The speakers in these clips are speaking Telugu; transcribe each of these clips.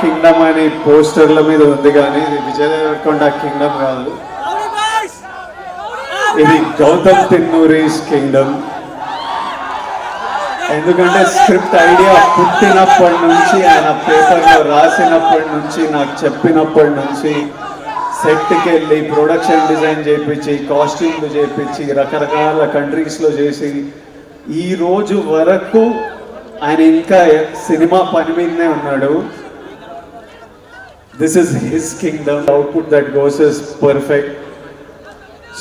కింగ్డమ్ అని పోస్టర్ల మీద ఉంది, కానీ ఇది విజయ్ దేవరకొండ కింగ్డమ్ కాదు, ఇది గౌతమ్ తిన్నూరీస్ కింగ్డమ్. ఎందుకంటే స్క్రిప్ట్ ఐడియా పుట్టినప్పటి నుంచి, ఆయన పేపర్లో రాసినప్పటి నుంచి, నాకు చెప్పినప్పటి నుంచి, సెట్కి వెళ్ళి ప్రొడక్షన్ డిజైన్ చేయించి, కాస్ట్యూమ్లు చేయించి, రకరకాల కంట్రీస్లో చేసి, ఈ రోజు వరకు ఆయన ఇంకా సినిమా పని మీదనే ఉన్నాడు. This is his kingdom. Output that goes is perfect.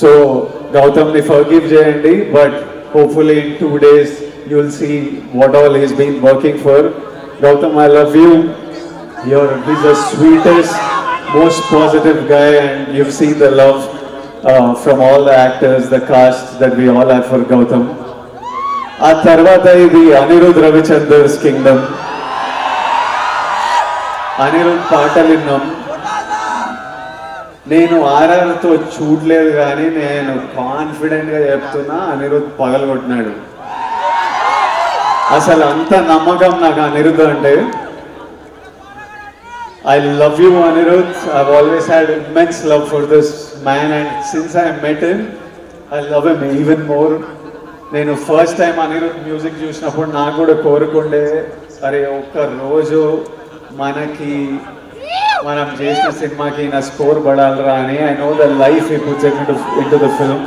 So గౌతమ్ని ఫర్గివ్ చేయండి, but hopefully in 2 days you'll see what all he's been working for. Gautam, I love you. He's the sweetest, most positive guy, and you've seen the love from all the actors, the cast that we all have for Gautam. ఆ తర్వాత ఇది అనిరుద్ రవిచందర్స్ కింగ్డమ్. అనిరుద్ పాటలు విన్నాం. నేను ఆర్ఆర్తో చూడలేదు, కానీ నేను కాన్ఫిడెంట్గా చెప్తున్నా, అనిరుద్ పగలగొట్టినాడు. అసలు అంత నమ్మకం నాకు అనిరుద్ అంటే. I love you, Anirudh. I've always had immense love for this man, and since I met him, I love him even more. నేను ఫస్ట్ టైం అనిరుద్ మ్యూజిక్ చూసినప్పుడు నాకు కూడా కోరుకుండే, అరే ఒక్క రోజు మనకి మనం చేసిన సినిమాకి నా స్కోర్ పడాలరా అని. I know the life he puts into the film.